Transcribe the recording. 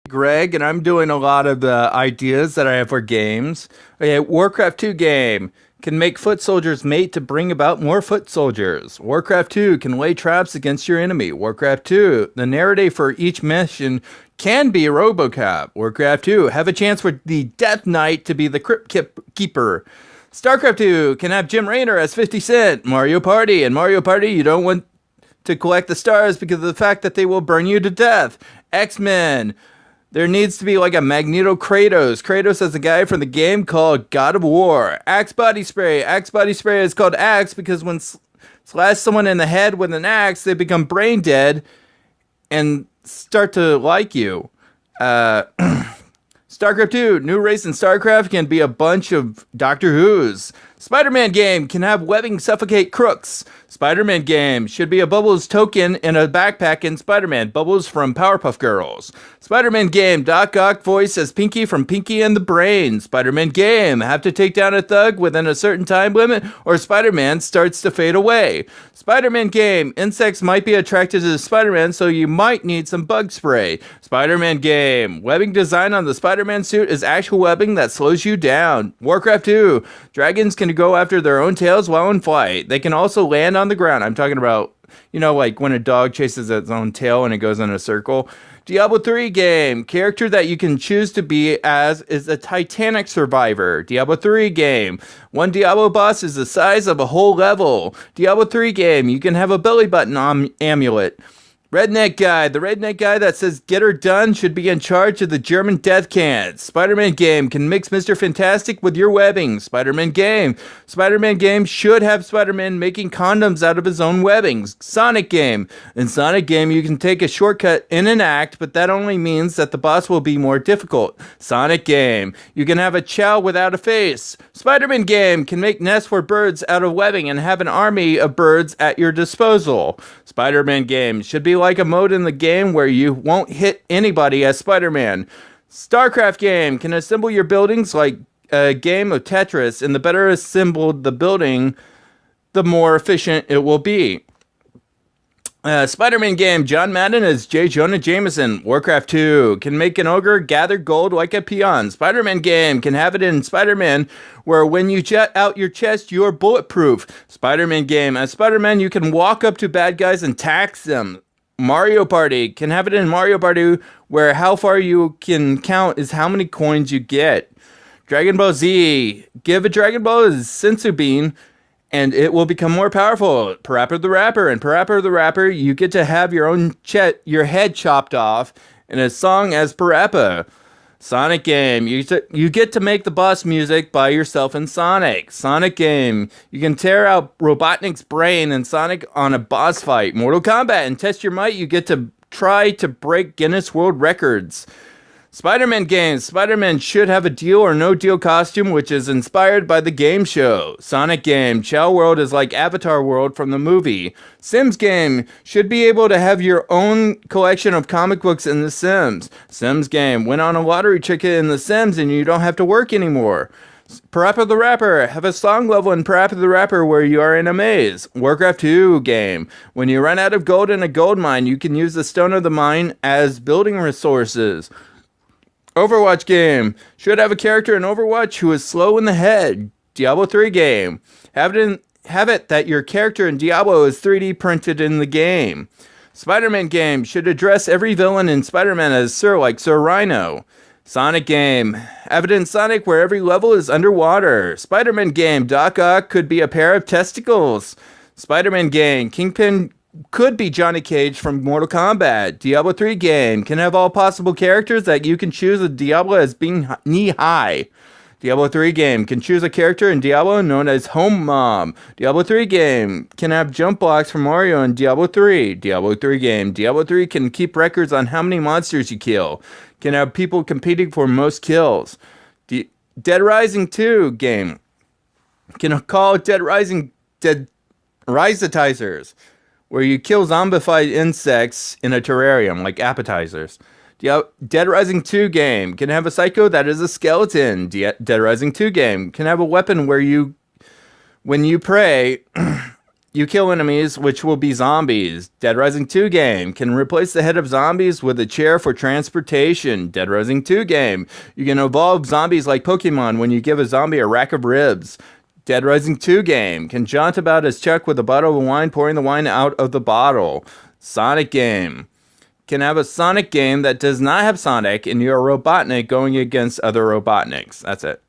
Greg, and I'm doing a lot of the ideas that I have for games. Okay, Warcraft 2 game can make foot soldiers mate to bring about more foot soldiers. Warcraft 2 can lay traps against your enemy. Warcraft 2, the narrative for each mission can be a RoboCop. Warcraft 2, have a chance for the Death Knight to be the Crypt Keeper. StarCraft 2 can have Jim Raynor as 50 Cent. Mario Party, and Mario Party, you don't want to collect the stars because of the fact that they will burn you to death. X-Men. There needs to be like a Magneto Kratos. Kratos is a guy from the game called God of War. Axe body spray. Axe body spray is called Axe because when slash someone in the head with an axe, they become brain dead and start to like you. StarCraft 2, new race in StarCraft can be a bunch of Doctor Who's. Spider-Man game can have webbing suffocate crooks. Spider-Man game should be a Bubbles token in a backpack in Spider-Man. Bubbles from Powerpuff Girls. Spider-Man game, Doc Ock voice as Pinky from Pinky and the Brain. Spider-Man game, have to take down a thug within a certain time limit or Spider-Man starts to fade away. Spider-Man game, insects might be attracted to Spider-Man so you might need some bug spray. Spider-Man game, webbing design on the Spider-Man suit is actual webbing that slows you down. Warcraft 2, dragons can go after their own tails while in flight. They can also land on the ground. I'm talking about, like when a dog chases its own tail and it goes in a circle. Diablo 3 game, character that you can choose to be as is a Titanic survivor. Diablo 3 game, one Diablo boss is the size of a whole level. Diablo 3 game, you can have a belly button amulet. Redneck guy, the redneck guy that says get her done should be in charge of the German death cans. Spider-Man game can mix Mr. Fantastic with your webbing. Spider-Man game should have Spider-Man making condoms out of his own webbings. Sonic game, in Sonic game you can take a shortcut in an act, but that only means that the boss will be more difficult. Sonic game, you can have a chow without a face. Spider-Man game can make nests for birds out of webbing and have an army of birds at your disposal. Spider-Man game should be like a mode in the game where you won't hit anybody as Spider-Man. StarCraft game can assemble your buildings like a game of Tetris, and the better assembled the building, the more efficient it will be. Spider-Man game, John Madden as J. Jonah Jameson. Warcraft 2 can make an ogre gather gold like a peon. Spider-Man game can have it in Spider-Man where when you jet out your chest, you're bulletproof. Spider-Man game, as Spider-Man you can walk up to bad guys and tax them. Mario Party can have it in Mario Party where how far you can count is how many coins you get. Dragon Ball Z, give a Dragon Ball a sensu bean and it will become more powerful. Parappa the Rapper, and Parappa the Rapper, you get to have your own your head chopped off in a song as Parappa. Sonic game, you get to make the boss music by yourself in Sonic. Sonic game, you can tear out Robotnik's brain in Sonic on a boss fight. Mortal Kombat, and test your might, you get to try to break Guinness World Records. Spider-Man games, Spider-Man should have a deal or no deal costume which is inspired by the game show. Sonic game, Chow World is like Avatar World from the movie. Sims game, should be able to have your own collection of comic books in The Sims. Sims game, win on a lottery ticket in The Sims and you don't have to work anymore. Parappa the Rapper, have a song level in Parappa the Rapper where you are in a maze. Warcraft 2 game, when you run out of gold in a gold mine, you can use the stone of the mine as building resources. Overwatch game, should have a character in Overwatch who is slow in the head. Diablo 3 game, have it that your character in Diablo is 3D printed in the game. Spider-Man game, should address every villain in Spider-Man as Sir, like Sir Rhino. Sonic game, have it in Sonic where every level is underwater. Spider-Man game, Doc Ock could be a pair of testicles. Spider-Man game, Kingpin could be Johnny Cage from Mortal Kombat. Diablo 3 game can have all possible characters that you can choose a Diablo as being knee-high. Diablo 3 game can choose a character in Diablo known as Home Mom. Diablo 3 game can have jump blocks from Mario in Diablo 3. Diablo 3 game, Diablo 3 can keep records on how many monsters you kill. Can have people competing for most kills. Dead Rising 2 game can call Dead Rising Dead Risetizers, where you kill zombified insects in a terrarium, like appetizers. Dead Rising 2 game can have a psycho that is a skeleton. Dead Rising 2 game can have a weapon where when you pray, You kill enemies, which will be zombies. Dead Rising 2 game can replace the head of zombies with a chair for transportation. Dead Rising 2 game. You can evolve zombies like Pokemon when you give a zombie a rack of ribs. Dead Rising 2 game can jaunt about as Chuck with a bottle of wine, pouring the wine out of the bottle. Sonic game can have a Sonic game that does not have Sonic, and you're a Robotnik going against other Robotniks. That's it.